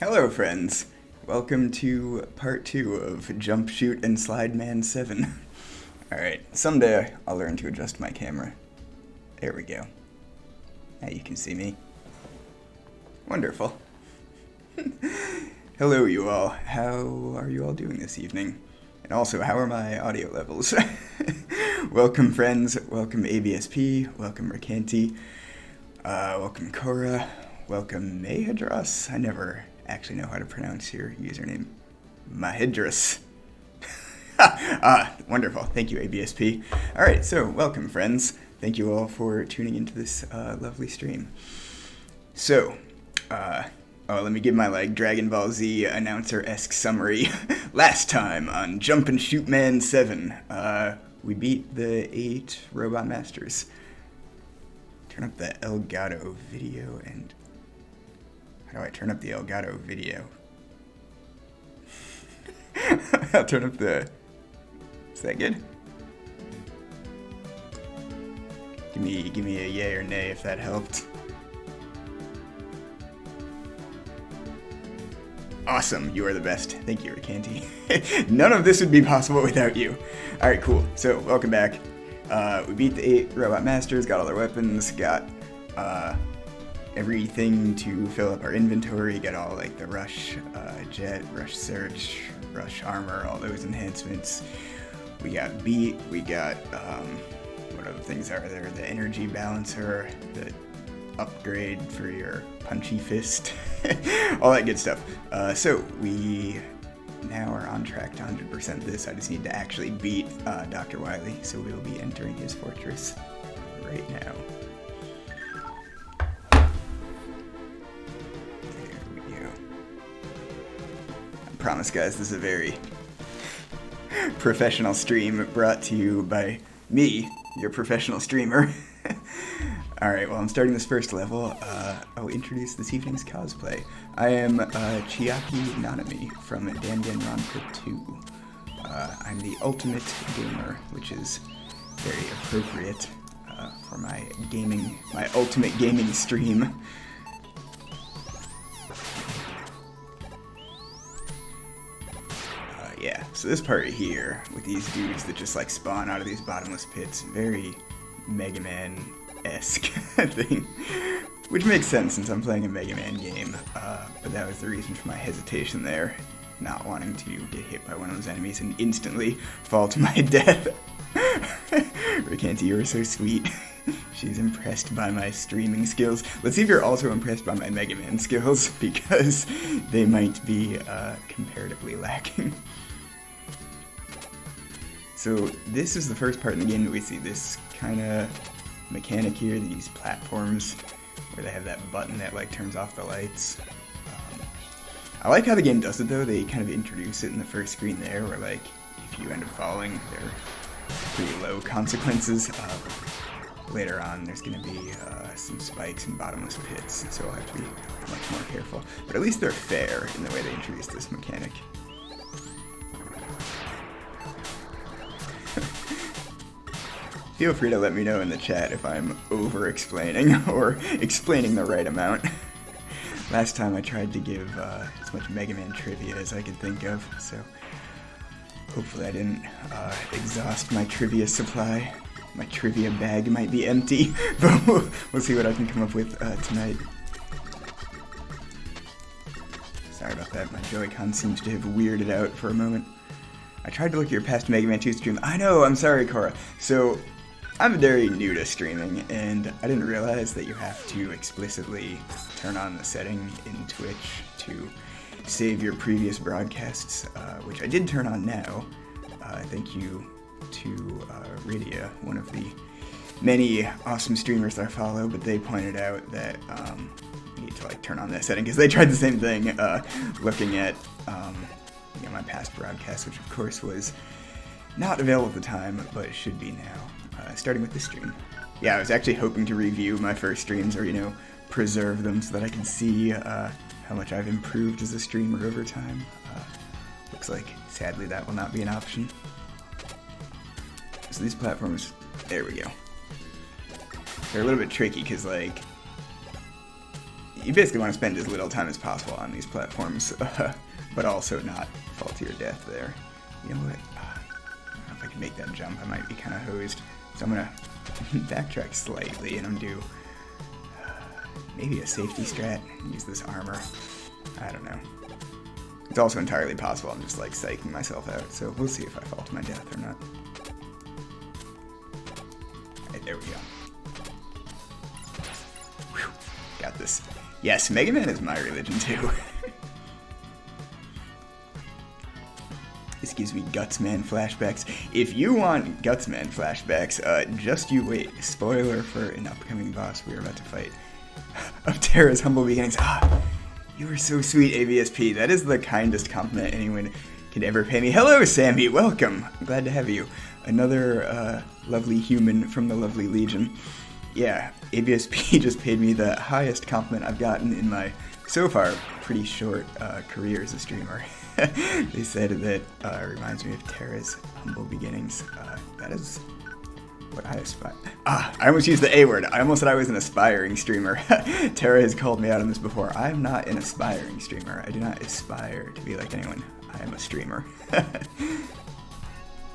Hello, friends. Welcome to part 2 of Jump, Shoot, and Slide Man 7. Alright, someday I'll learn to adjust my camera. There we go. Now you can see me. Wonderful. Hello, you all. How are you all doing this evening? And also, how are my audio levels? Welcome, friends. Welcome, ABSP. Welcome, Mercanti. Welcome, Cora. Welcome, Mahedras. I never actually know how to pronounce your username. Mahedras. Wonderful. Thank you, ABSP. Alright, so welcome, friends. Thank you all for tuning into this lovely stream. So, let me give my, Dragon Ball Z announcer-esque summary. Last time on Jump and Shoot Man 7, we beat the 8 Robot Masters. Turn up the Elgato video and... How do I turn up the Elgato video? I'll turn up the... Is that good? Give me a yay or nay if that helped. Awesome, you are the best. Thank you, Ricanti. None of this would be possible without you. Alright, cool. So, welcome back. We beat the 8 Robot Masters, got all their weapons, got everything to fill up our inventory, got all the Rush Jet, Rush Search, Rush Armor, all those enhancements. We got Beat, we got, what other things are there? The Energy Balancer, the upgrade for your Punchy Fist, all that good stuff. So we now are on track to 100% this. I just need to actually beat Dr. Wily, so we'll be entering his fortress right now. There we go. I promise, guys, this is a very professional stream brought to you by me, your professional streamer. Alright, well, I'm starting this first level. I'll introduce this evening's cosplay. I am Chiaki Nanami from Danganronpa 2. I'm the ultimate gamer, which is very appropriate for my ultimate gaming stream. Yeah, so this part here, with these dudes that just spawn out of these bottomless pits, very Mega Man-esque thing, which makes sense since I'm playing a Mega Man game, but that was the reason for my hesitation there, not wanting to get hit by one of those enemies and instantly fall to my death. Ricanti, you were so sweet. She's impressed by my streaming skills. Let's see if you're also impressed by my Mega Man skills, because they might be comparatively lacking. So this is the first part in the game that we see this kind of mechanic here, these platforms where they have that button that turns off the lights. I like how the game does it though. They kind of introduce it in the first screen there where if you end up falling, there are pretty low consequences. Later on there's going to be some spikes and bottomless pits, so I'll have to be much more careful. But at least they're fair in the way they introduce this mechanic. Feel free to let me know in the chat if I'm over-explaining or explaining the right amount. Last time I tried to give as much Mega Man trivia as I could think of, so hopefully I didn't exhaust my trivia supply. My trivia bag might be empty, but we'll see what I can come up with tonight. Sorry about that, my Joy-Con seems to have weirded out for a moment. I tried to look at your past Mega Man 2 stream. I know, I'm sorry, Cora. So, I'm very new to streaming, and I didn't realize that you have to explicitly turn on the setting in Twitch to save your previous broadcasts, which I did turn on now. Thank you to Rydia, one of the many awesome streamers that I follow, but they pointed out that you need to turn on that setting, because they tried the same thing, looking at my past broadcast, which of course was not available at the time, but it should be now. Starting with this stream. Yeah, I was actually hoping to review my first streams, or, preserve them so that I can see how much I've improved as a streamer over time. Looks like, sadly, that will not be an option. So these platforms, there we go. They're a little bit tricky, because, you basically want to spend as little time as possible on these platforms, but also not fall to your death there. You know what? I don't know if I can make that jump. I might be kind of hosed. So I'm going to backtrack slightly, and I'm going to do maybe a safety strat. Use this armor. I don't know. It's also entirely possible I'm just like psyching myself out, so we'll see if I fall to my death or not. Right, there we go. Whew, got this. Yes, Mega Man is my religion too. This gives me Gutsman flashbacks. If you want Gutsman flashbacks, just you wait. Spoiler for an upcoming boss we are about to fight. Of Terra's humble beginnings. Ah, you are so sweet, AVSP. That is the kindest compliment anyone could ever pay me. Hello, Sammy. Welcome. I'm glad to have you. Another lovely human from the lovely Legion. Yeah, AVSP just paid me the highest compliment I've gotten in my, so far, pretty short career as a streamer. They said that it reminds me of Terra's humble beginnings. That is what I aspire. Ah, I almost used the A word. I almost said I was an aspiring streamer. Terra has called me out on this before. I am not an aspiring streamer. I do not aspire to be like anyone. I am a streamer.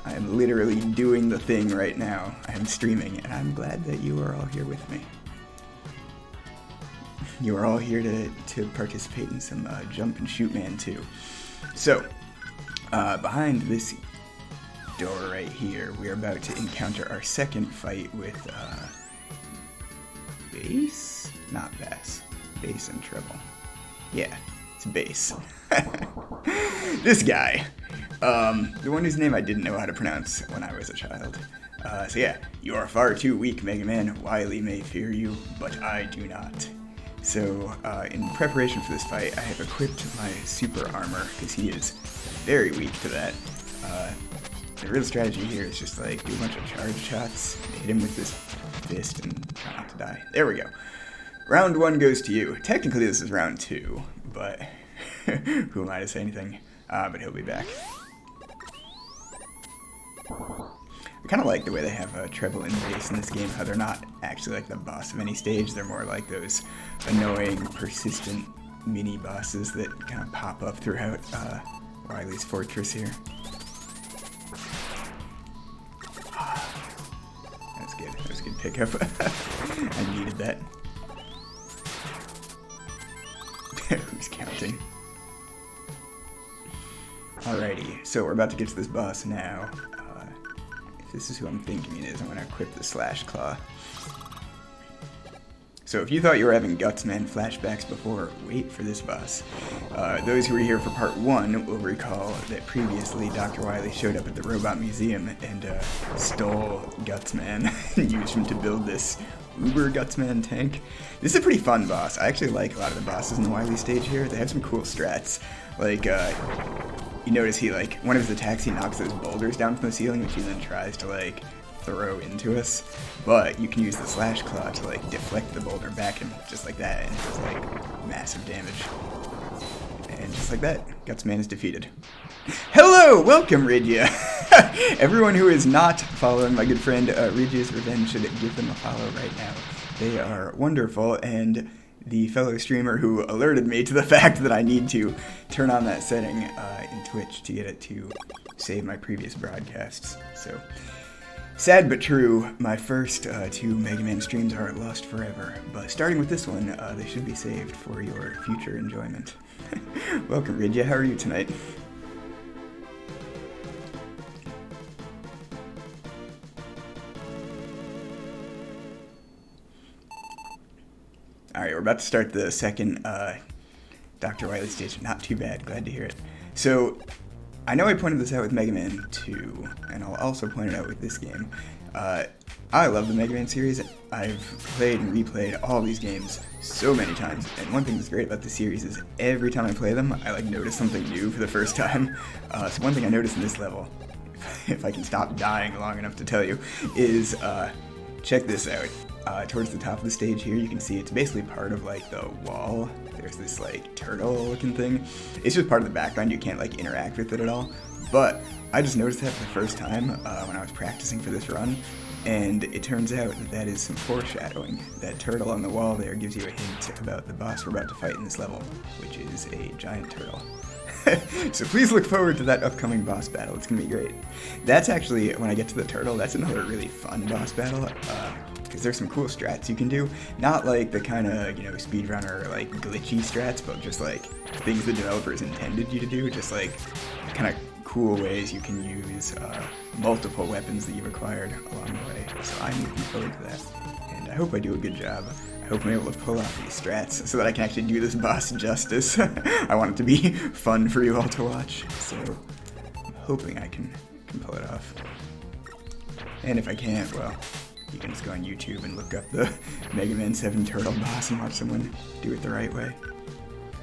I am literally doing the thing right now. I am streaming, and I'm glad that you are all here with me. You are all here to participate in some Jump and Shoot Man 2. So, behind this door right here, we're about to encounter our second fight with bass? Not bass. Bass and treble. Yeah, it's bass. This guy. The one whose name I didn't know how to pronounce when I was a child. So yeah, you are far too weak, Mega Man. Wily may fear you, but I do not. So, in preparation for this fight, I have equipped my super armor, because he is very weak to that. The real strategy here is just, like, do a bunch of charge shots, hit him with this fist, and try not to die. There we go. Round 1 goes to you. Technically, this is round 2, but who am I to say anything? But he'll be back. I kind of like the way they have treble and bass in this game, how they're not actually like the boss of any stage, they're more like those annoying, persistent mini-bosses that kind of pop up throughout Wily's Fortress here. That's good, that was a good pickup. I needed that. Who's counting? Alrighty, so we're about to get to this boss now. If this is who I'm thinking it is, I'm going to equip the Slash Claw. So if you thought you were having Gutsman flashbacks before, wait for this boss. Those who were here for part 1 will recall that previously Dr. Wily showed up at the Robot Museum and stole Gutsman and used him to build this Uber Gutsman tank. This is a pretty fun boss. I actually like a lot of the bosses in the Wily stage here. They have some cool strats. Like, you notice he, like, one of his attacks, he knocks those boulders down from the ceiling, which he then tries to, like, throw into us. But you can use the Slash Claw to, like, deflect the boulder back and just like that, and it does, like, massive damage. And just like that, Gutsman is defeated. Hello! Welcome, Rydia! Everyone who is not following my good friend Rydia's Revenge should give them a follow right now. They are wonderful, and the fellow streamer who alerted me to the fact that I need to turn on that setting in Twitch to get it to save my previous broadcasts. So, sad but true, my first 2 Mega Man streams are lost forever, but starting with this one, they should be saved for your future enjoyment. Welcome, Rydia. How are you tonight? Alright, we're about to start the second Dr. Wily stage. Not too bad, glad to hear it. So, I know I pointed this out with Mega Man 2, and I'll also point it out with this game. I love the Mega Man series. I've played and replayed all these games so many times, and one thing that's great about the series is every time I play them, I like notice something new for the first time. So one thing I noticed in this level, if I can stop dying long enough to tell you, is check this out. Towards the top of the stage here, you can see it's basically part of, like, the wall. There's this, like, turtle-looking thing. It's just part of the background. You can't, like, interact with it at all. But I just noticed that for the first time when I was practicing for this run. And it turns out that that is some foreshadowing. That turtle on the wall there gives you a hint about the boss we're about to fight in this level, which is a giant turtle. So please look forward to that upcoming boss battle. It's going to be great. That's actually, when I get to the turtle, that's another really fun boss battle, because there's some cool strats you can do. Not like the kind of, speedrunner, like, glitchy strats, but just, like, things the developers intended you to do. Just, like, kind of cool ways you can use multiple weapons that you've acquired along the way. So I'm looking forward to that. And I hope I do a good job. I hope I'm able to pull off these strats so that I can actually do this boss justice. I want it to be fun for you all to watch, so I'm hoping I can pull it off. And if I can't, well, you can just go on YouTube and look up the Mega Man 7 Turtle boss and watch someone do it the right way.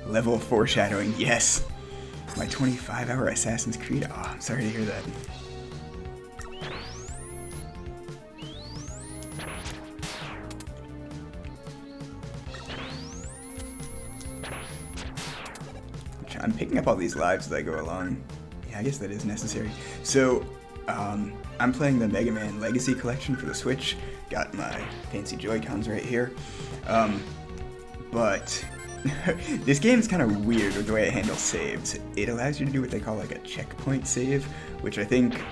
Level foreshadowing, yes! My 25-hour Assassin's Creed, oh, I'm sorry to hear that. I'm picking up all these lives as I go along. Yeah, I guess that is necessary. So, I'm playing the Mega Man Legacy Collection for the Switch. Got my fancy Joy-Cons right here. But this game is kind of weird with the way it handles saves. It allows you to do what they call like a checkpoint save, which I think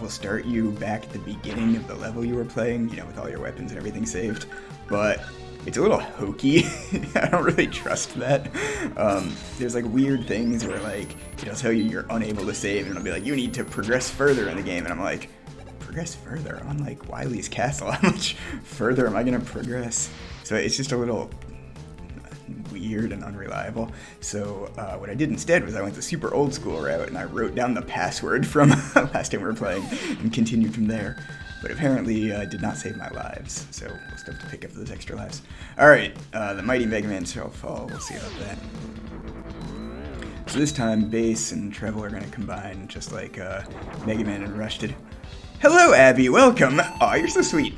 will start you back at the beginning of the level you were playing, with all your weapons and everything saved. But it's a little hokey. I don't really trust that. There's like weird things where like it'll tell you you're unable to save and it'll be like, you need to progress further in the game, and I'm like, progress further? I'm on like Wily's castle. How much further am I gonna progress? So it's just a little weird and unreliable. So what I did instead was I went the super old school route and I wrote down the password from last time we were playing and continued from there. But apparently did not save my lives, so we'll still have to pick up those extra lives. Alright, the mighty Mega Man shall fall, we'll see about that. So this time, bass and treble are going to combine, just like Mega Man and Rush did. Hello, Abby, welcome! Aw, you're so sweet.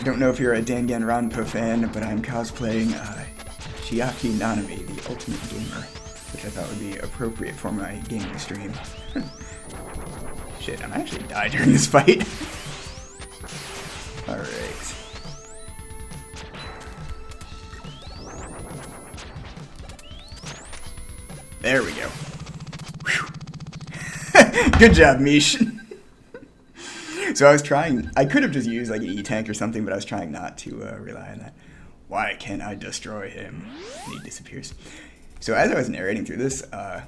I don't know if you're a Danganronpa fan, but I'm cosplaying Chiaki Nanami, the ultimate gamer, which I thought would be appropriate for my gaming stream. Shit, I might actually die during this fight. Alright. There we go. Good job, Mish. So I could have just used like an E-Tank or something, but I was trying not to rely on that. Why can't I destroy him? And he disappears. So as I was narrating through this, I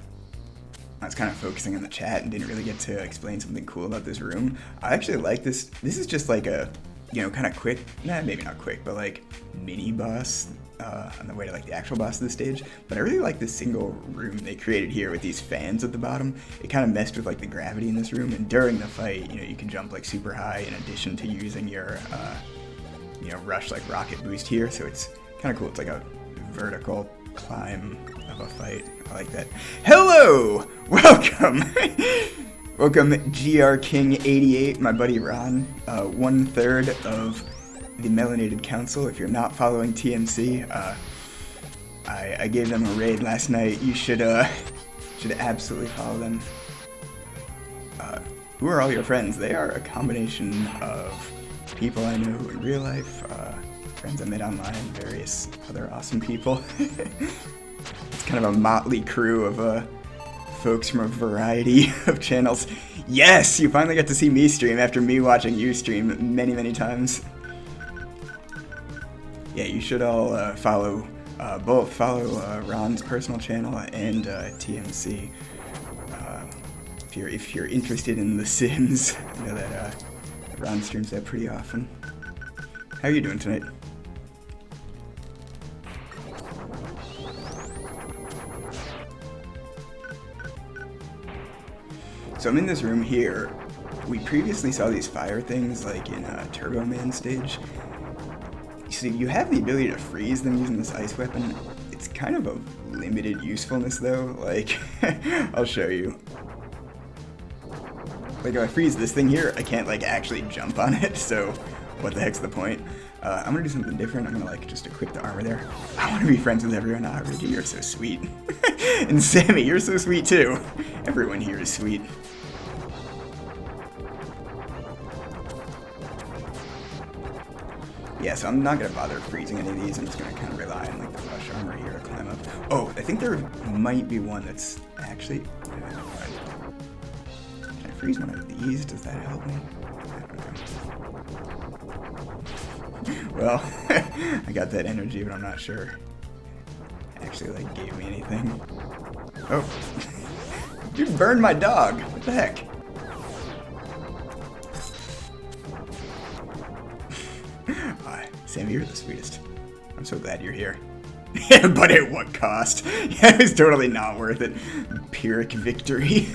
was kind of focusing on the chat and didn't really get to explain something cool about this room. I actually like this. This is just like a, kind of quick, maybe not quick, but like mini boss on the way to like the actual boss of the stage. But I really like this single room they created here with these fans at the bottom. It kind of messed with like the gravity in this room, and during the fight, you can jump like super high in addition to using your, rush like rocket boost here. So it's kind of cool. It's like a vertical climb of a fight. I like that. Hello! Welcome! Welcome, GR King 88, my buddy Ron, 1/3 of the Melanated Council. If you're not following TMC, I gave them a raid last night. You should absolutely follow them. Who are all your friends? They are a combination of people I know in real life, friends I met online, various other awesome people. It's kind of a motley crew of folks from a variety of channels. Yes, you finally got to see me stream after me watching you stream many, many times. Yeah, you should all follow Ron's personal channel and TMC. If you're interested in The Sims, I know that Ron streams that pretty often. How are you doing tonight? So I'm in this room here. We previously saw these fire things like in Turbo Man stage. So you have the ability to freeze them using this ice weapon. It's kind of a limited usefulness though. Like, I'll show you. Like if I freeze this thing here, I can't like actually jump on it, so what the heck's the point? I'm gonna do something different. I'm gonna like just equip the armor there. I wanna be friends with everyone. Ah, Reggie, you're so sweet. And Sammy, you're so sweet too. Everyone here is sweet. Yeah, so I'm not going to bother freezing any of these. I'm just going to kind of rely on like the rush armor here to climb up. Oh, I think there might be one that's actually... Can I freeze one of these? Does that help me? Well, I got that energy, but I'm not sure it actually like gave me anything. Oh, you burned my dog. What the heck? Sammy, you're the sweetest. I'm so glad you're here. But at what cost? Yeah, it was totally not worth it. Pyrrhic victory.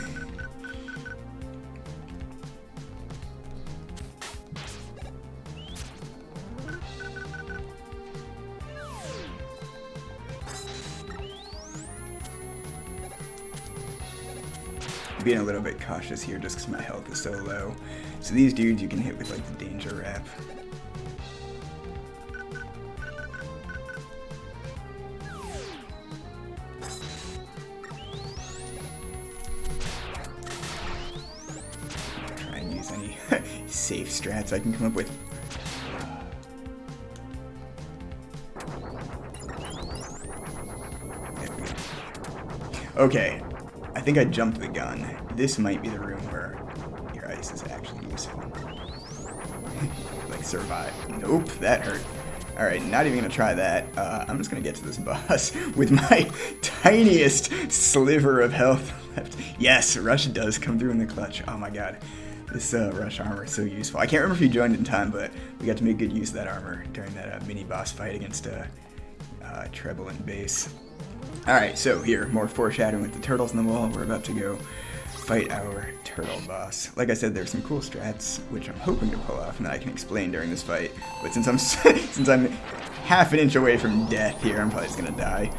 Being a little bit cautious here just because my health is so low. So these dudes you can hit with like the danger wrap. Try and use any safe strats I can come up with. Okay. I think I jumped the gun. This might be the room where your ice is actually useful. Like, survive. Nope, that hurt. Alright, not even gonna try that. I'm just gonna get to this boss with my tiniest sliver of health left. Yes, Rush does come through in the clutch. Oh my god. This Rush armor is so useful. I can't remember if you joined in time, but we got to make good use of that armor during that mini-boss fight against Treble and Bass. Alright, so here, more foreshadowing with the turtles in the wall. We're about to go fight our turtle boss. Like I said, there's some cool strats, which I'm hoping to pull off and that I can explain during this fight. But since I'm half an inch away from death here, I'm probably just gonna die.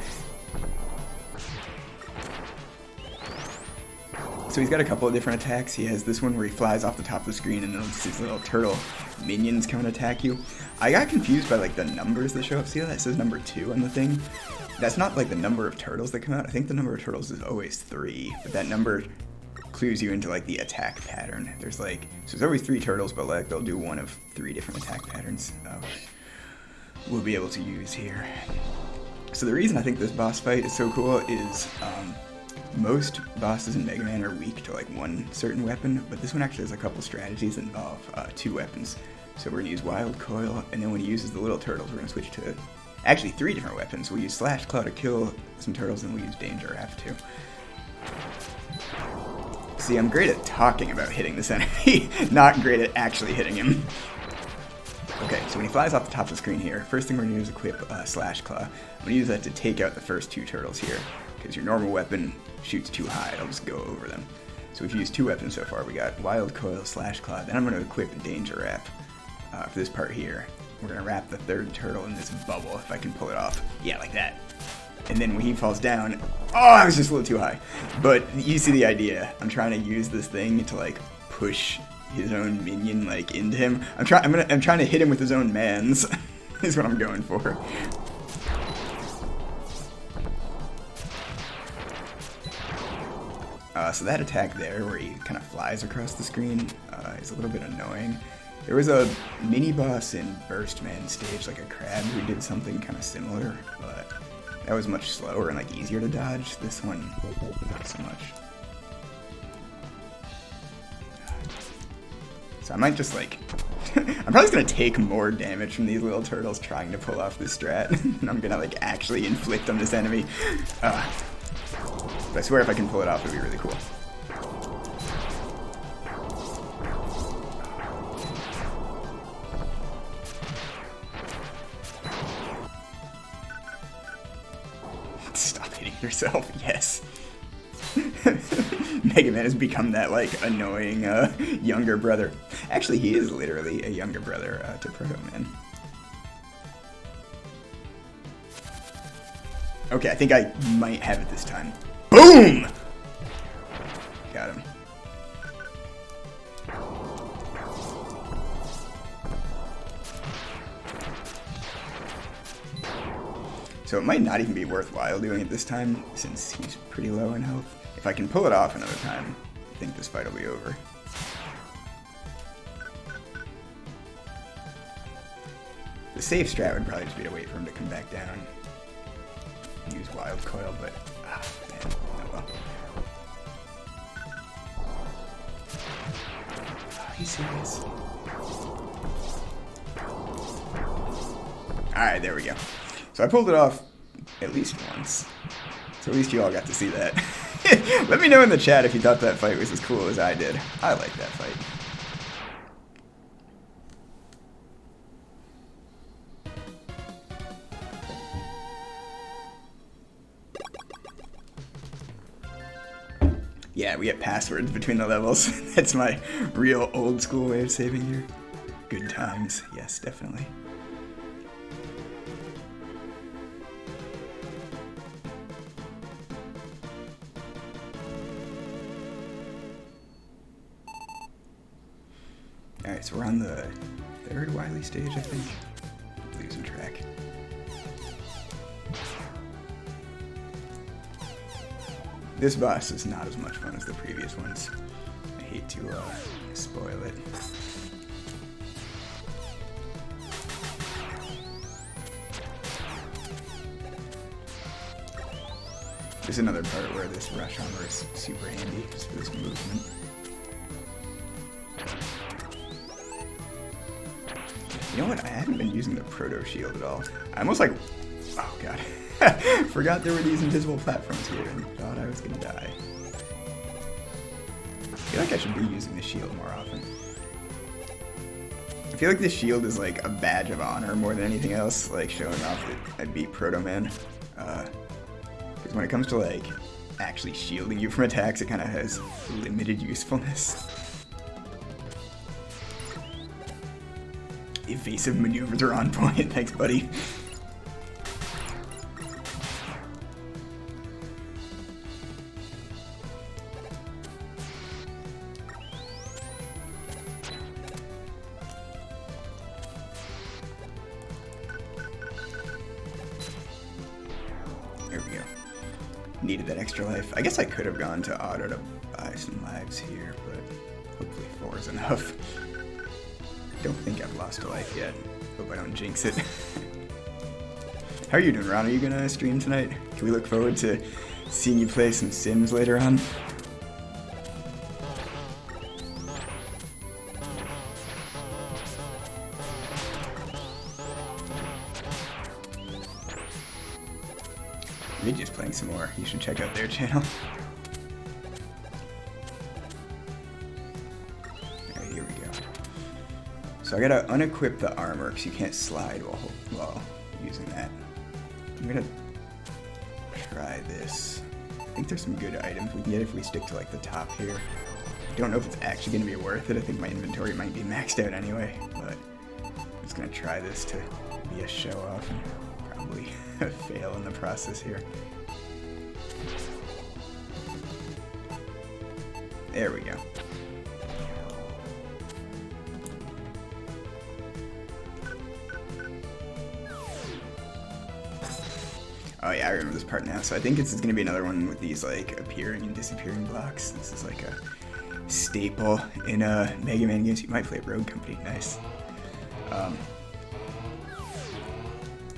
So he's got a couple of different attacks. He has this one where he flies off the top of the screen and then these little turtle minions come and attack you. I got confused by like the numbers that show up. See how that says number 2 on the thing? That's not like the number of turtles that come out. I think the number of turtles is always 3, but that number clues you into like the attack pattern. There's like, so there's always 3 turtles, but like they'll do one of 3 different attack patterns. We'll be able to use here. So the reason I think this boss fight is so cool is most bosses in Mega Man are weak to like one certain weapon, but this one actually has a couple strategies that involve 2 weapons. So we're gonna use Wild Coil, and then when he uses the little turtles, we're gonna switch to actually 3 different weapons. We'll use Slash Claw to kill some turtles, and we'll use Danger Wrap too. See, I'm great at talking about hitting this enemy, not great at actually hitting him. Okay, so when he flies off the top of the screen here, first thing we're going to do is equip Slash Claw. I'm going to use that to take out the first 2 turtles here, because your normal weapon shoots too high, it'll just go over them. So we've used 2 weapons so far. We got Wild Coil, Slash Claw, then I'm going to equip Danger Wrap for this part here. We're going to wrap the 3rd turtle in this bubble, if I can pull it off. Yeah, like that. And then when he falls down, oh, I was just a little too high. But you see the idea. I'm trying to use this thing to like push his own minion like into him. I'm trying to hit him with his own mans. Is what I'm going for. So that attack there, where he kind of flies across the screen, is a little bit annoying. There was a mini-boss in Burst Man stage, like a crab, who did something kind of similar, but that was much slower and like easier to dodge. This one, not so much. So I might just like, I'm probably just gonna take more damage from these little turtles trying to pull off this strat, and I'm gonna like actually inflict on this enemy. But I swear if I can pull it off, it'll be really cool. Stop hitting yourself, yes. Mega Man has become that, like, annoying, younger brother. Actually, he is literally a younger brother, to Proto Man. Okay, I think I might have it this time. Boom! Got him. So it might not even be worthwhile doing it this time, since he's pretty low in health. If I can pull it off another time, I think this fight will be over. safe strat would probably just be to wait for him to come back down. Use Wild Coil, but man, oh well. Are you serious? Alright, there we go. So I pulled it off at least once. So at least you all got to see that. Let me know in the chat if you thought that fight was as cool as I did. I like that fight. Yeah, we get passwords between the levels. That's my real old school way of saving here. Good times. Yes, definitely. Alright, so we're on the third Wily stage, I think. Losing track. This boss is not as much fun as the previous ones. I hate to spoil it. There's another part where this rush armor is super handy, just for this movement. You know what? I haven't been using the Proto Shield at all. I almost like... Oh god. Forgot there were these invisible platforms here and thought I was gonna die. I feel like I should be using the shield more often. I feel like this shield is like a badge of honor more than anything else, like showing off that I beat Proto Man. Because when it comes to like actually shielding you from attacks, it kind of has limited usefulness. Evasive maneuvers are on point, thanks buddy. There we go. Needed that extra life. I guess I could have gone to auto to buy some lives here, but hopefully 4 is enough. Don't think I've lost a life yet. Hope I don't jinx it. How are you doing, Ron? Are you gonna stream tonight? Can we look forward to seeing you play some Sims later on? Midget's playing some more. You should check out their channel. Alright, here we go. So I gotta unequip the armor because you can't slide while using that. I'm gonna try this. I think there's some good items we can get if we stick to like the top here. I don't know if it's actually gonna be worth it. I think my inventory might be maxed out anyway, but I'm just gonna try this to be a show off and probably fail in the process here. There we go. Oh yeah, I remember this part now. So I think this is going to be another one with these like appearing and disappearing blocks. This is like a staple in Mega Man games. You might play Rogue Company. Nice.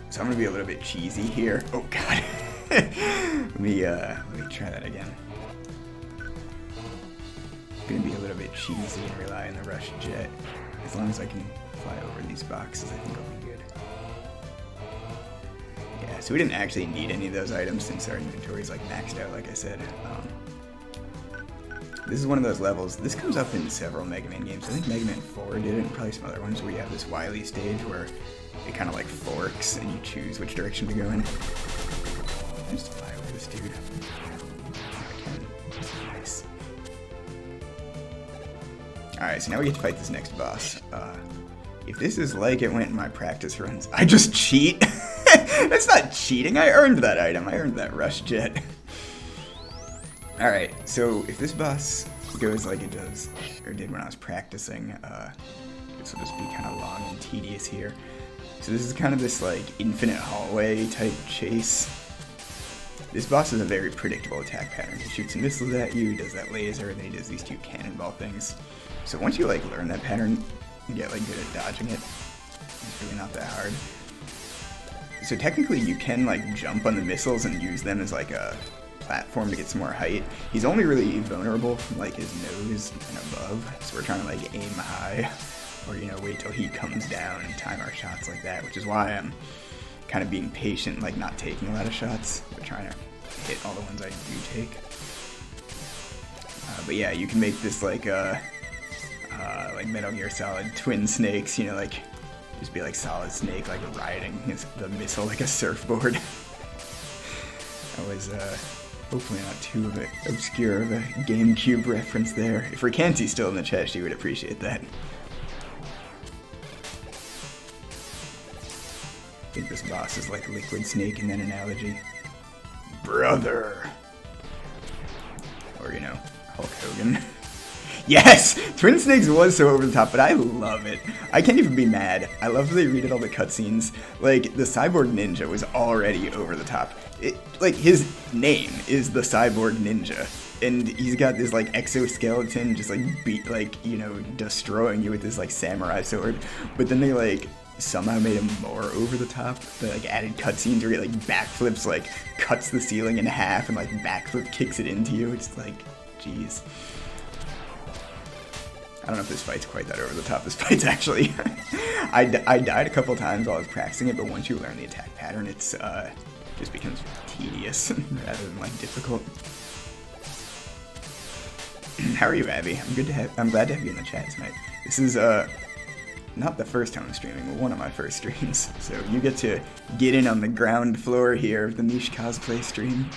So I'm going to be a little bit cheesy here. Oh god. let me try that again. I'm going to be a little bit cheesy and rely on the rush jet. As long as I can fly over these boxes, I think I'll be good. Yeah, so we didn't actually need any of those items since our inventory is like maxed out, like I said. This is one of those levels. This comes up in several Mega Man games. I think Mega Man 4 did it, and probably some other ones where you have this Wily stage where it kind of like forks and you choose which direction to go in. Just fly over this dude. Nice. Alright, so now we get to fight this next boss. If this is like it went in my practice runs, I just cheat. That's not cheating. I earned that item. I earned that rush jet. Alright, so if this boss goes like it does, or did when I was practicing, this will just be kind of long and tedious here. So this is kind of this like infinite hallway type chase. This boss has a very predictable attack pattern. He shoots missiles at you, does that laser, and then he does these 2 cannonball things. So once you like learn that pattern, you get like good at dodging it. It's really not that hard. so technically you can like jump on the missiles and use them as like a platform to get some more height. He's only really vulnerable from like his nose and above, so we're trying to like aim high, or you know, wait till he comes down and time our shots like that, which is why I'm kind of being patient, like not taking a lot of shots, but trying to hit all the ones I do take. But yeah, you can make this like Metal Gear Solid twin snakes, you know, like just be like Solid Snake, like riding the missile like a surfboard. That was hopefully not too obscure of a GameCube reference there. If Ricanti's still in the chat, she would appreciate that. I think this boss is like Liquid Snake in that analogy. Brother! Or, you know, Hulk Hogan. Yes! Twin Snakes was so over the top, but I love it. I can't even be mad. I love that they redid all the cutscenes. Like, the Cyborg Ninja was already over the top. Like, his name is the Cyborg Ninja. And he's got this, like, exoskeleton just, like, destroying you with this, like, samurai sword. But then they, like, somehow made him more over the top. They, like, added cutscenes where he, like, backflips, like, cuts the ceiling in half and, like, backflip kicks it into you. It's like, jeez. I don't know if this fight's quite that over the top. This fight's actually... I died a couple times while I was practicing it, but once you learn the attack pattern, it's just becomes tedious rather than, like, difficult. How are you, Abby? I'm glad to have you in the chat tonight. This is not the first time I'm streaming, but one of my first streams. So you get to get in on the ground floor here of the Mish cosplay stream.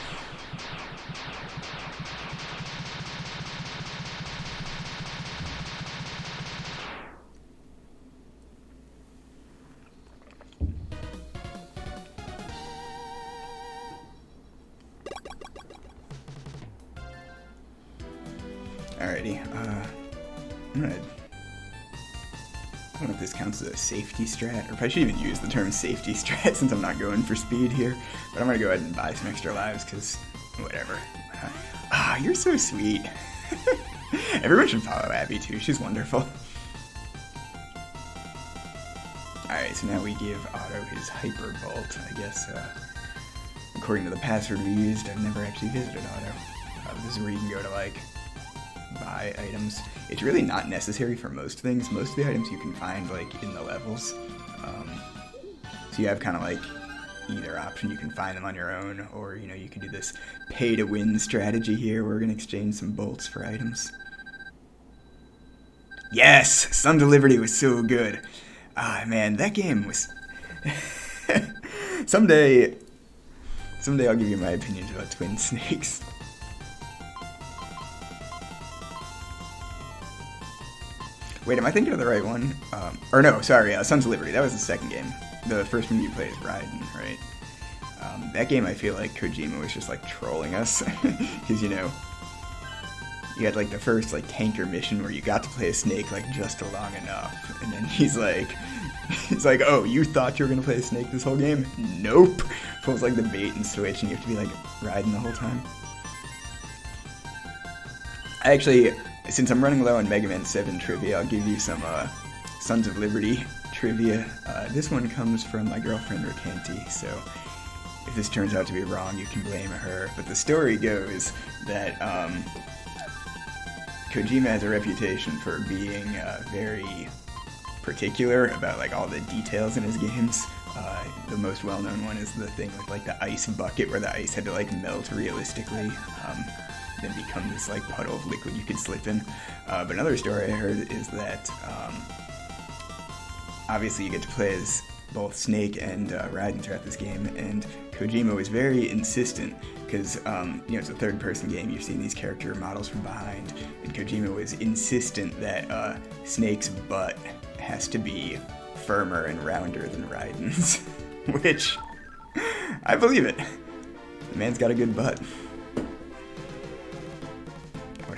Alrighty, I don't know if this counts as a safety strat, or if I should even use the term safety strat since I'm not going for speed here, but I'm gonna go ahead and buy some extra lives, because whatever. You're so sweet. Everyone should follow Abby too, she's wonderful. Alright, so now we give Otto his Hyper Bolt, I guess, according to the password we used. I've never actually visited Otto. This is where you can go to, like, buy items. It's really not necessary for most things. Most of the items you can find, like, in the levels. So you have kind of, like, either option. You can find them on your own, or, you know, you can do this pay-to-win strategy here where we're going to exchange some bolts for items. Yes! Sons of Liberty was so good. Man, that game was... Someday I'll give you my opinions about Twin Snakes. Wait, am I thinking of the right one? Or no, sorry, Sons of Liberty. That was the second game. The first one you played is Raiden, right? That game, I feel like Kojima was just, like, trolling us. Because, you know, you had, like, the first, like, tanker mission where you got to play a snake, like, just long enough. And then he's like, oh, you thought you were going to play a snake this whole game? Nope. Pulls, like, the bait and switch, and you have to be, like, Raiden the whole time. Actually, since I'm running low on Mega Man 7 trivia, I'll give you some Sons of Liberty trivia. This one comes from my girlfriend Ricanti, so if this turns out to be wrong, you can blame her. But the story goes that Kojima has a reputation for being very particular about, like, all the details in his games. The most well-known one is the thing with, like, the ice bucket where the ice had to, like, melt realistically. Then become this, like, puddle of liquid you could slip in. But another story I heard is that obviously you get to play as both Snake and Raiden throughout this game, and Kojima was very insistent because you know, it's a third-person game. You're seeing these character models from behind, and Kojima was insistent that Snake's butt has to be firmer and rounder than Raiden's, which I believe it. The man's got a good butt.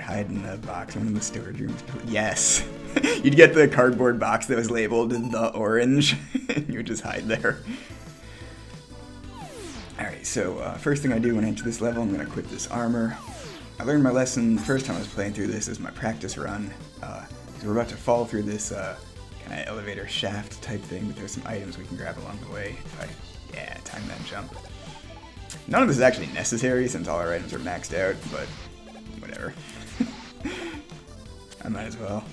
Hide in the box, one of the storage rooms. Yes! You'd get the cardboard box that was labeled the orange, and you would just hide there. Alright, so first thing I do when I enter this level, I'm going to equip this armor. I learned my lesson the first time I was playing through this as my practice run. So we're about to fall through this kind of elevator shaft type thing, but there's some items we can grab along the way if I Yeah, time that jump. None of this is actually necessary since all our items are maxed out, but whatever. I might as well.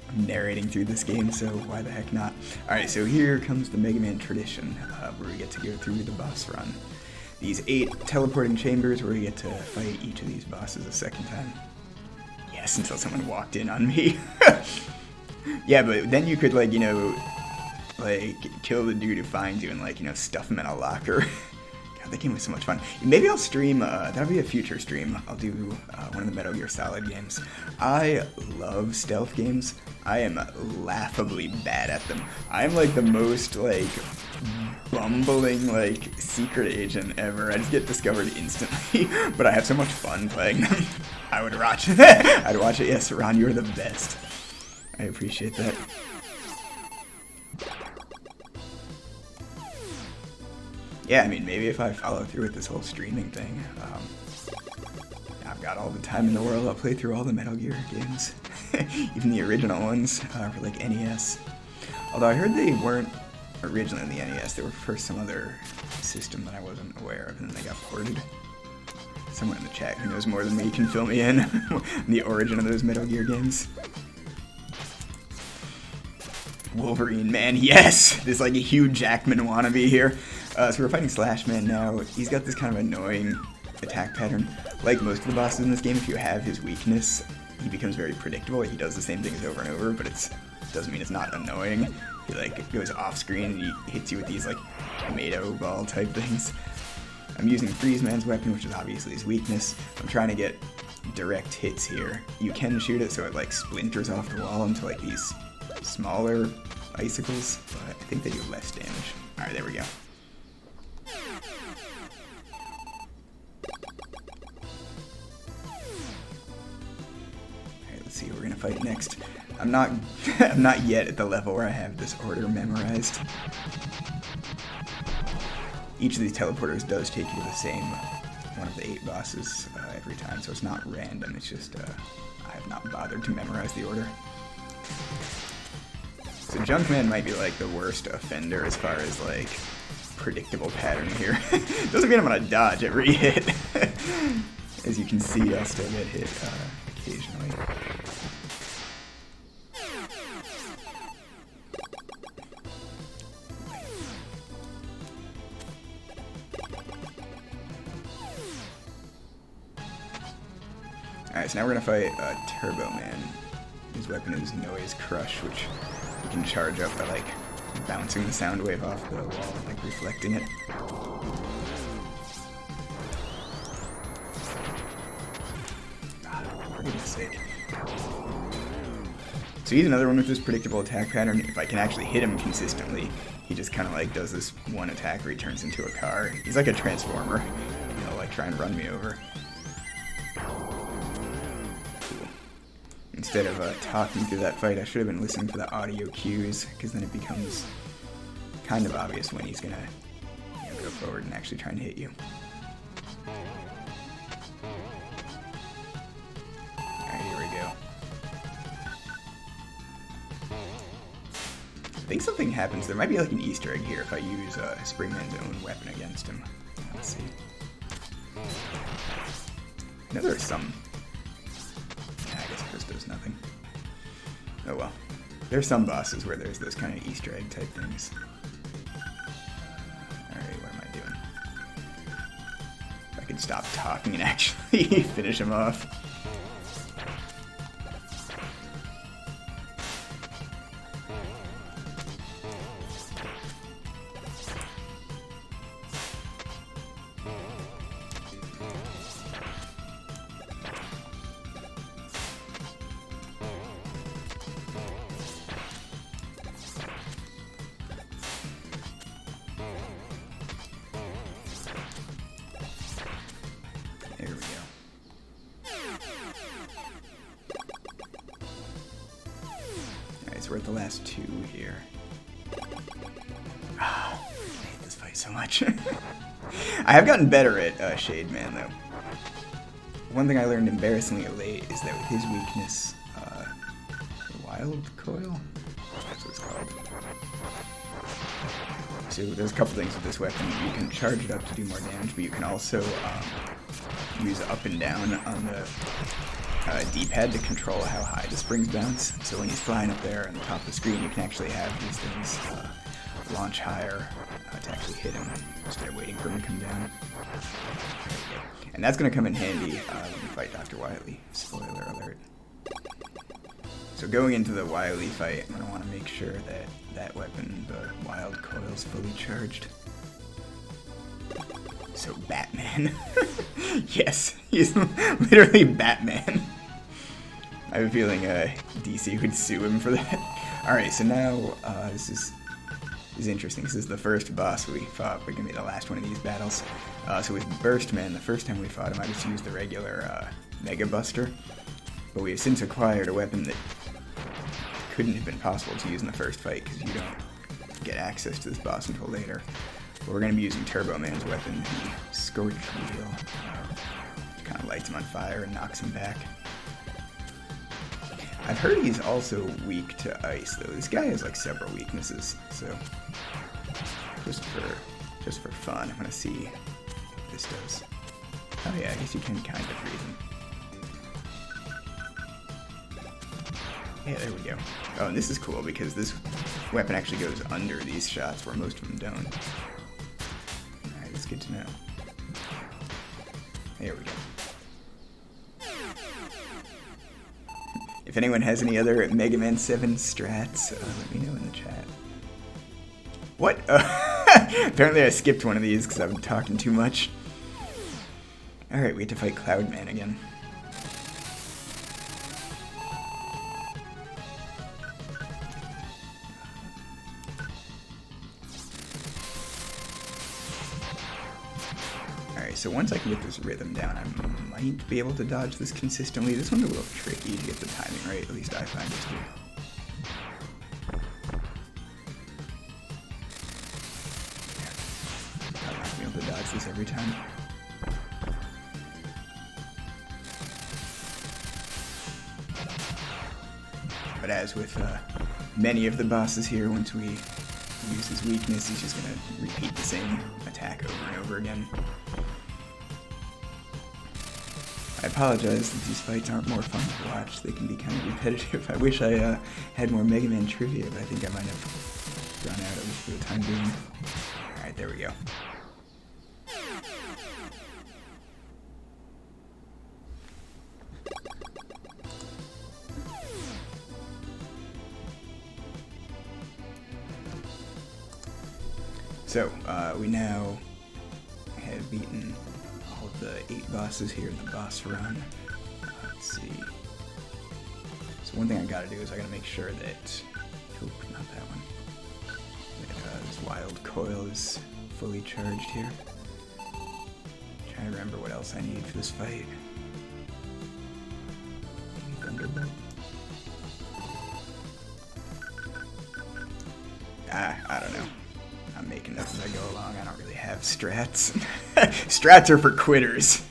I'm narrating through this game, so why the heck not? Alright, so here comes the Mega Man tradition, where we get to go through the boss run. These 8 teleporting chambers where we get to fight each of these bosses a second time. Yes, until someone walked in on me. Yeah, but then you could, like, you know, like, kill the dude who finds you and, like, you know, stuff him in a locker. God, that game was so much fun. Maybe I'll stream, that'll be a future stream. I'll do one of the Metal Gear Solid games. I love stealth games. I am laughably bad at them. I'm, like, the most, like, bumbling, like, secret agent ever. I just get discovered instantly, but I have so much fun playing them. I would watch it. I'd watch it. Yes, Ron, you're the best. I appreciate that. Yeah, I mean, maybe if I follow through with this whole streaming thing, I've got all the time in the world. I'll play through all the Metal Gear games, even the original ones for like NES. Although I heard they weren't originally in the NES; they were for some other system that I wasn't aware of, and then they got ported. Someone in the chat who knows more than me can fill me in on the origin of those Metal Gear games. Wolverine, man, yes! There's like a Hugh Jackman wannabe here. So we're fighting Slash Man now. He's got this kind of annoying attack pattern. Like most of the bosses in this game, if you have his weakness, he becomes very predictable. He does the same things over and over, but it doesn't mean it's not annoying. He like goes off screen and he hits you with these like tomato ball type things. I'm using Freeze Man's weapon, which is obviously his weakness. I'm trying to get direct hits here. You can shoot it so it like splinters off the wall into like these smaller icicles, but I think they do less damage. Alright, there we go. Alright, let's see who we're gonna fight next. I'm not I'm not yet at the level where I have this order memorized. Each of these teleporters does take you to the same one of the 8 bosses every time, so it's not random, it's just I have not bothered to memorize the order. So Junkman might be like the worst offender as far as like predictable pattern here. Doesn't mean I'm gonna dodge every hit. As you can see, I'll still get hit occasionally. Alright, so now we're gonna fight Turbo Man. His weapon is Noise Crush, which you can charge up by like bouncing the sound wave off the wall and like reflecting it. For goodness sake. So he's another one with this predictable attack pattern. If I can actually hit him consistently, he just kind of like does this one attack where he turns into a car. He's like a transformer. He'll like try and run me over. Instead of talking through that fight, I should have been listening for the audio cues, because then it becomes kind of obvious when he's gonna go forward and actually try and hit you. Alright, here we go. I think something happens. There might be like an Easter egg here if I use Springman's own weapon against him. Let's see. I know there's some... does nothing. Oh well. There's some bosses where there's those kind of Easter egg type things. Alright, what am I doing? If I could stop talking and actually finish him off. There we go. Alright, so we're at the last 2 here. I hate this fight so much. I have gotten better at Shade Man, though. One thing I learned embarrassingly late is that with his weakness, Wild Coil? That's what it's called. So there's a couple things with this weapon. You can charge it up to do more damage, but you can also use up and down on the D-pad to control how high the springs bounce. So when he's flying up there on the top of the screen, you can actually have these things launch higher to actually hit him instead of waiting for him to come down. And that's going to come in handy when you fight Dr. Wily. Spoiler alert. So going into the Wily fight, I'm going to want to make sure that that weapon, the wild coil, is fully charged. So Batman. Yes, he's literally Batman. I have a feeling DC would sue him for that. Alright, so now this is interesting. This is the first boss we fought. We're going to be the last one of these battles. So with Burstman, the first time we fought him, I just used the regular Mega Buster. But we have since acquired a weapon that couldn't have been possible to use in the first fight because you don't get access to this boss until later. But we're going to be using Turbo Man's weapon, the Scorch Wheel, which kind of lights him on fire and knocks him back. I've heard he's also weak to ice, though. This guy has like several weaknesses, so just for fun, I'm going to see what this does. Oh yeah, I guess you can kind of freeze him. Yeah, there we go. Oh, and this is cool because this weapon actually goes under these shots where most of them don't. Alright, that's good to know. There we go. If anyone has any other Mega Man 7 strats, let me know in the chat. What? Apparently I skipped one of these because I've been talking too much. Alright, we have to fight Cloudman again. So once I can get this rhythm down, I might be able to dodge this consistently. This one's a little tricky to get the timing right, at least I find it to be. I'm not going to be able to dodge this every time. But as with many of the bosses here, once we use his weakness, he's just going to repeat the same attack over and over again. I apologize that these fights aren't more fun to watch. They can be kind of repetitive. I wish I had more Mega Man trivia, but I think I might have run out of it for the time being. Alright, there we go. So, we now have beaten all of the 8 bosses here in the boss run. Let's see. So one thing I gotta do is I gotta make sure that... Oh, not that one. That this wild coil is fully charged here. Trying to remember what else I need for this fight. Maybe Thunderbolt? I don't know. I'm making up as I go along. I don't really have strats. Strats are for quitters.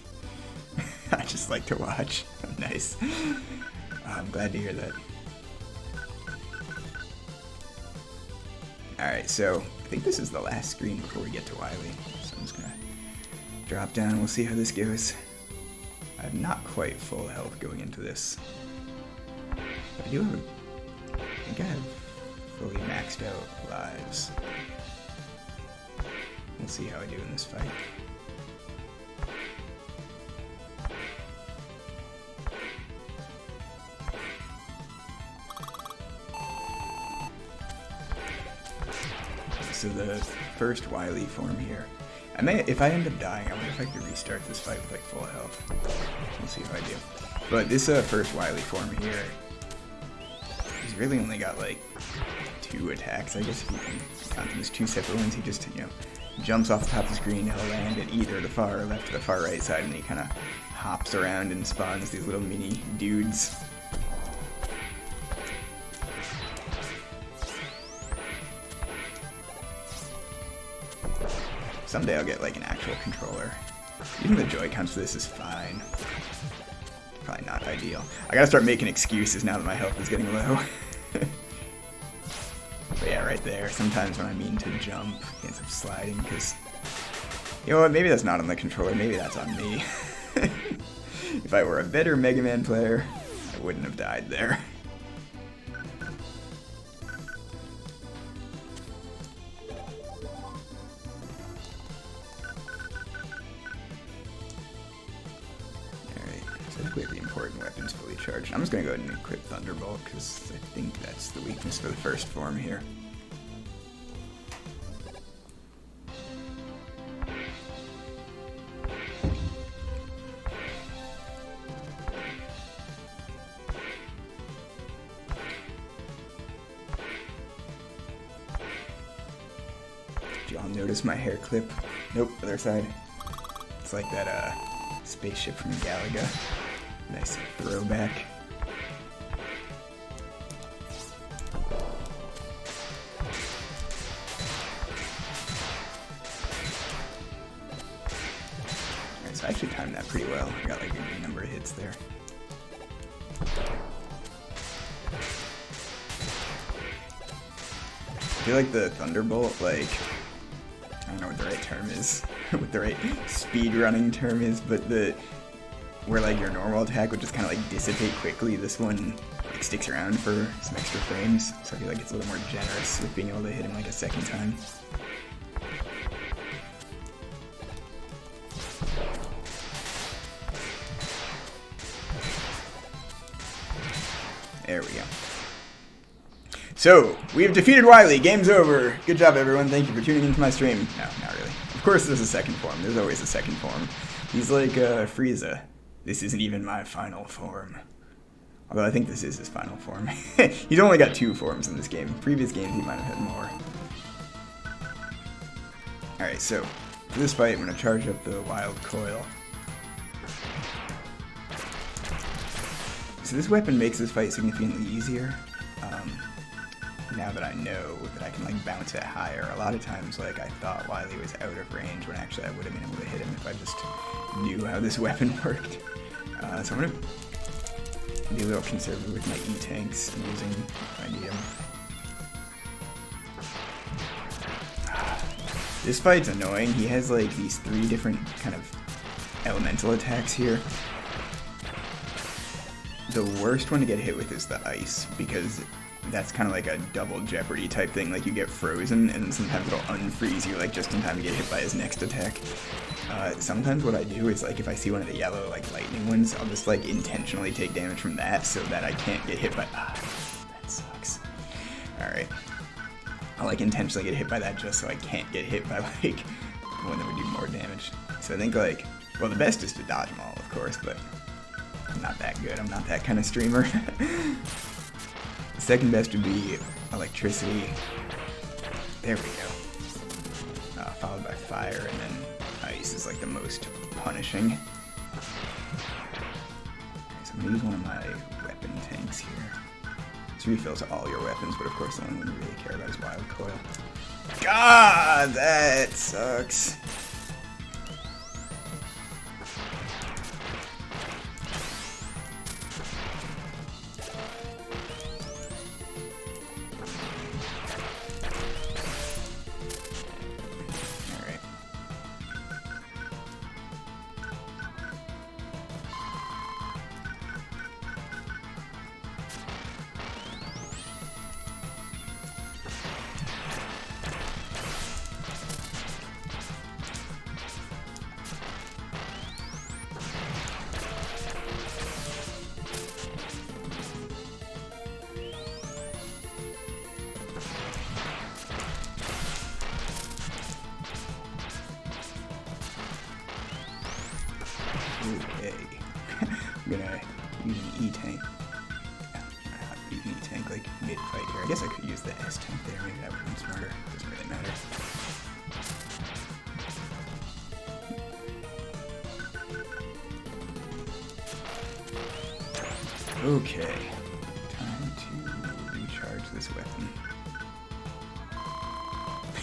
I just like to watch. Nice. I'm glad to hear that. Alright, so I think this is the last screen before we get to Wily. So I'm just gonna drop down and we'll see how this goes. I have not quite full health going into this. But I do have I think I have fully maxed out lives. We'll see how I do in this fight. So the first Wily form here. If I end up dying, I wonder if I could restart this fight with like full health. We'll see how I do. But this first Wily form here, he's really only got like 2 attacks, I guess if you can count them as 2 separate ones. He just, jumps off the top of the screen, he'll land at either the far left or the far right side, and he kind of hops around and spawns these little mini dudes. Someday I'll get like an actual controller. Even the Joy-Cons for this is fine. Probably not ideal. I gotta start making excuses now that my health is getting low. But But yeah, right there. Sometimes when I mean to jump, he ends up sliding because... You know what, maybe that's not on the controller, maybe that's on me. If I were a better Mega Man player, I wouldn't have died there. Alright, so I think we have the important weapons fully charged. I'm just going to go ahead and equip Thunderbolt, because I think that's the weakness for the first form here. Did y'all notice my hair clip? Nope, other side. It's like that spaceship from Galaga. Nice throwback. Alright, so I actually timed that pretty well. I got like a good number of hits there. I feel like the Thunderbolt, like, I don't know what the right term is, what the right speed running term is, but where like your normal attack would just kind of like dissipate quickly, this one like sticks around for some extra frames, so I feel like it's a little more generous with being able to hit him like a second time. There we go. So, we have defeated Wily. Game's over. Good job, everyone. Thank you for tuning into my stream. No, not really. Of course there's a second form. There's always a second form. He's like Frieza. This isn't even my final form. Although I think this is his final form. He's only got 2 forms in this game. Previous games he might have had more. Alright, so for this fight I'm going to charge up the Wild Coil. So this weapon makes this fight significantly easier. Now that I know that I can like bounce it higher. A lot of times like I thought Wily was out of range when actually I would have been able to hit him if I just knew how this weapon worked. So I'm going to be a little conservative with my E-tanks and using my medium. This fight's annoying. He has like these 3 different kind of elemental attacks here. The worst one to get hit with is the ice, because that's kind of like a double Jeopardy type thing. Like you get frozen and sometimes it'll unfreeze you like just in time to get hit by his next attack. Sometimes what I do is like if I see one of the yellow like lightning ones, I'll just like intentionally take damage from that so that I can't get hit by... that sucks. Alright. I'll like intentionally get hit by that just so I can't get hit by like one that would do more damage. So I think like, well, the best is to dodge them all, of course, but I'm not that good. I'm not that kind of streamer. The second best would be electricity. There we go. Followed by fire, and then ice is like the most punishing. Okay, so I'm gonna use one of my weapon tanks here. This refills all your weapons, but of course the only one you really care about is Wild Coil. God, that sucks. Okay. I'm gonna use an E-tank. Use an E-tank like mid-fight here. I guess I could use the S-tank there. Maybe that would have been smarter. Doesn't really matter. Okay. Time to recharge this weapon.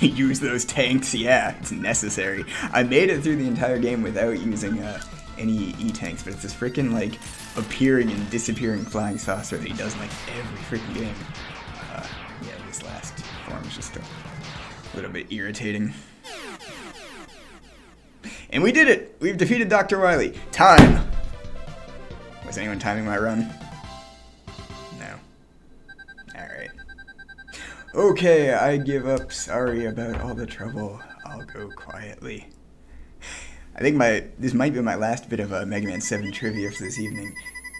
Use those tanks, yeah, it's necessary. I made it through the entire game without using any E-tanks, but it's this freaking like appearing and disappearing flying saucer that he does in like every freaking game. Yeah, this last form is just a little bit irritating. And we did it! We've defeated Dr. Wily. Time! Was anyone timing my run? No. Alright. Okay, I give up. Sorry about all the trouble. I'll go quietly. I think this might be my last bit of Mega Man 7 trivia for this evening.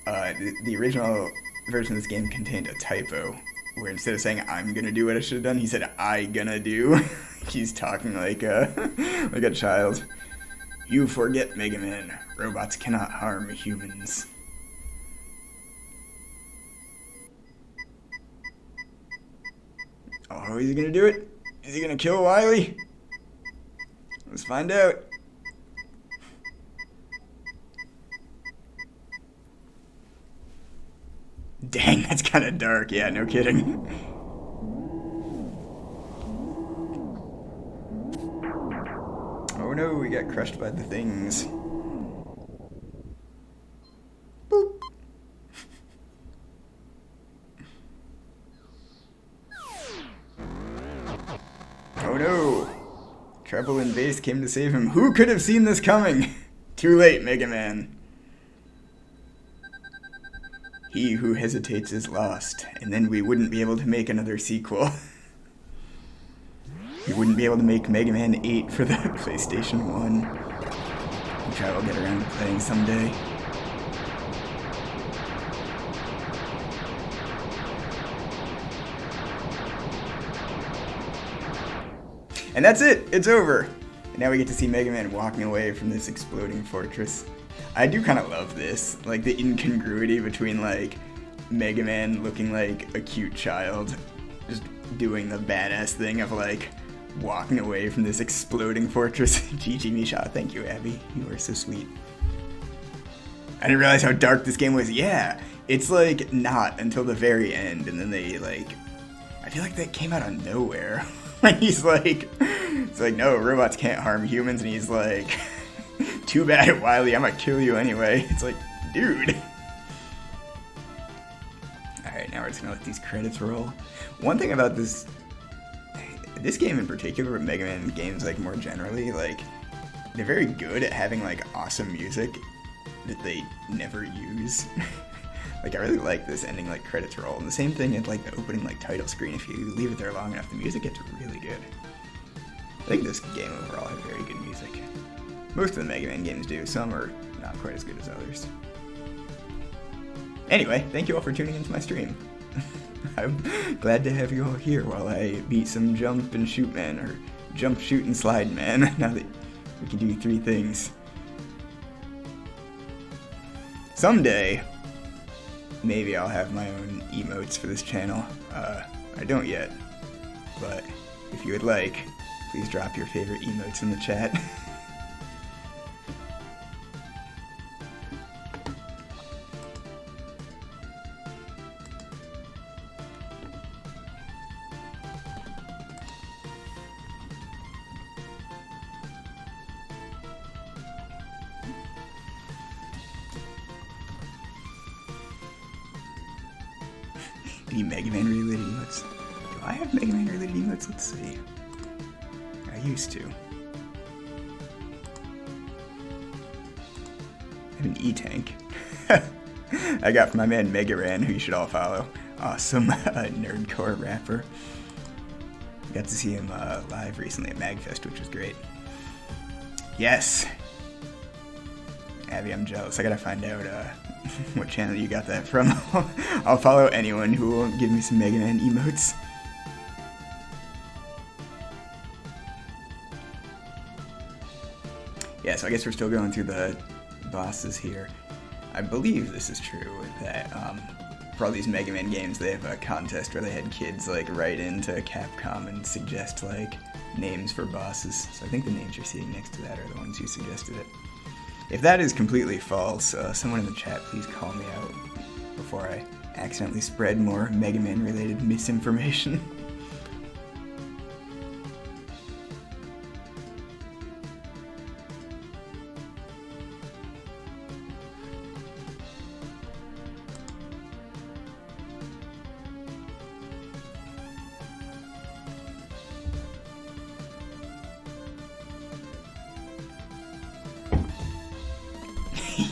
The original version of this game contained a typo, where instead of saying I'm gonna do what I should have done, he said I gonna do. He's talking like a child. You forget, Mega Man. Robots cannot harm humans. Oh, is he gonna do it? Is he gonna kill Wily? Let's find out. Dang, that's kind of dark. Yeah, no kidding. Oh no, we got crushed by the things. Boop. Oh no! Treble and Bass came to save him. Who could have seen this coming? Too late, Mega Man. He who hesitates is lost, and then we wouldn't be able to make another sequel. We wouldn't be able to make Mega Man 8 for the PlayStation 1, which I will get around to playing someday. And that's it! It's over! And now we get to see Mega Man walking away from this exploding fortress. I do kind of love this, like the incongruity between like Mega Man looking like a cute child, just doing the badass thing of like walking away from this exploding fortress. GG Misha, thank you Abby, you are so sweet. I didn't realize how dark this game was. Yeah, it's like not until the very end, and then they like, I feel like that came out of nowhere. Like he's like, it's like no, robots can't harm humans, and he's like, too bad, Wily, I'm gonna kill you anyway. It's like, dude. Alright, now we're just gonna let these credits roll. One thing about this game in particular, but Mega Man games like more generally, like, they're very good at having like awesome music that they never use. Like, I really like this ending like credits roll. And the same thing at like the opening like title screen. If you leave it there long enough, the music gets really good. I think this game overall had very good music. Most of the Mega Man games do. Some are not quite as good as others. Anyway, thank you all for tuning into my stream. I'm glad to have you all here while I beat some jump and shoot man, or jump, shoot, and slide man, now that we can do 3 things. Someday, maybe I'll have my own emotes for this channel. I don't yet, but if you would like, please drop your favorite emotes in the chat. Any Mega Man related emotes? Do I have Mega Man related emotes? Let's see. I used to. I have an E-Tank. I got from my man Megaran, who you should all follow. Awesome nerdcore rapper. Got to see him live recently at MagFest, which was great. Yes! Abby, I'm jealous. I gotta find out what channel you got that from. I'll follow anyone who will give me some Mega Man emotes. Yeah, so I guess we're still going through the bosses here. I believe this is true, that for all these Mega Man games, they have a contest where they had kids like write into Capcom and suggest like names for bosses. So I think the names you're seeing next to that are the ones who suggested it. If that is completely false, someone in the chat please call me out before I accidentally spread more Mega Man related misinformation.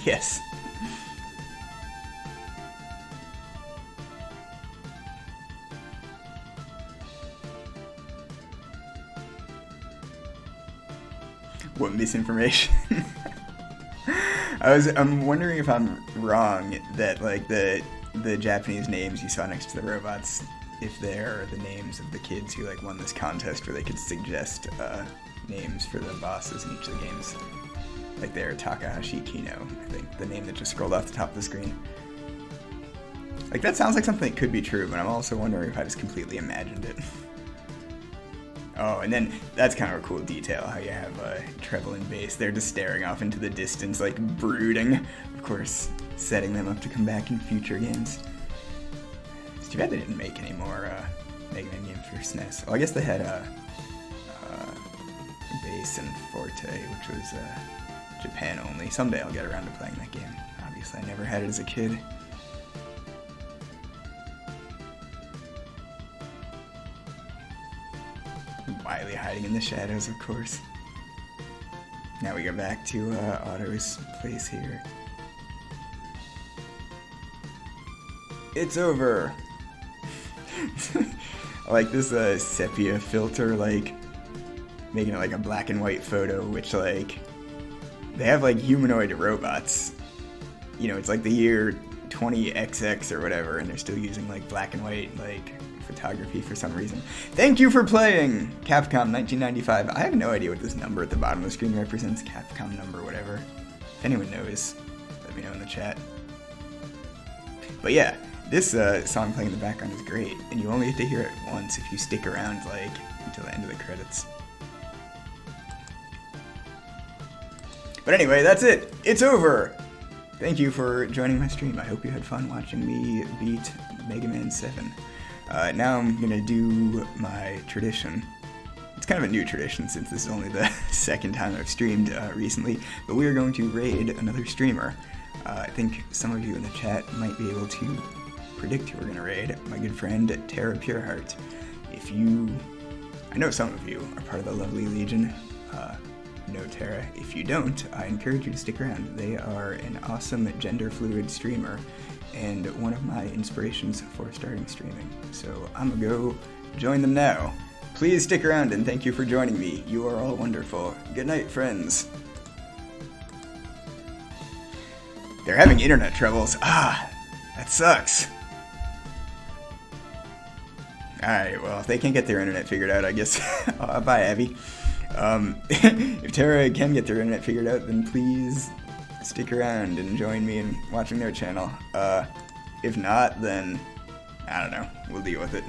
Yes. What misinformation? I'm wondering if I'm wrong that like the Japanese names you saw next to the robots, if they're the names of the kids who like won this contest where they could suggest names for the bosses in each of the games. Like they're Takahashi Kino, I think, the name that just scrolled off the top of the screen. Like that sounds like something that could be true, but I'm also wondering if I just completely imagined it. Oh, and then that's kind of a cool detail, how you have treble and bass. They're just staring off into the distance, like brooding. Of course, setting them up to come back in future games. It's too bad they didn't make any more Mega Man games for SNES. Well, I guess they had bass and forte, which was Japan only. Someday I'll get around to playing that game. Obviously, I never had it as a kid. Wily hiding in the shadows, of course. Now we go back to Otto's place here. It's over! I like this sepia filter, like, making it like a black and white photo, which, like, they have, like, humanoid robots. You know, it's like the year 20XX or whatever, and they're still using, like, black and white, like, photography for some reason. Thank you for playing! Capcom 1995. I have no idea what this number at the bottom of the screen represents. Capcom number, whatever. If anyone knows, let me know in the chat. But yeah, this song playing in the background is great, and you only get to hear it once if you stick around, like, until the end of the credits. But anyway, that's it! It's over! Thank you for joining my stream. I hope you had fun watching me beat Mega Man 7. Now I'm gonna do my tradition. It's kind of a new tradition since this is only the second time I've streamed recently, but we are going to raid another streamer. I think some of you in the chat might be able to predict who we're gonna raid. My good friend Tara Pureheart. I know some of you are part of the lovely Legion. No, Tara. If you don't, I encourage you to stick around. They are an awesome gender-fluid streamer and one of my inspirations for starting streaming. So I'm gonna go join them now. Please stick around and thank you for joining me. You are all wonderful. Good night, friends. They're having internet troubles. Ah, that sucks. Alright, well, if they can't get their internet figured out, I guess. Bye, Abby. If Tara can get their internet figured out, then please stick around and join me in watching their channel. If not, then I don't know. We'll deal with it.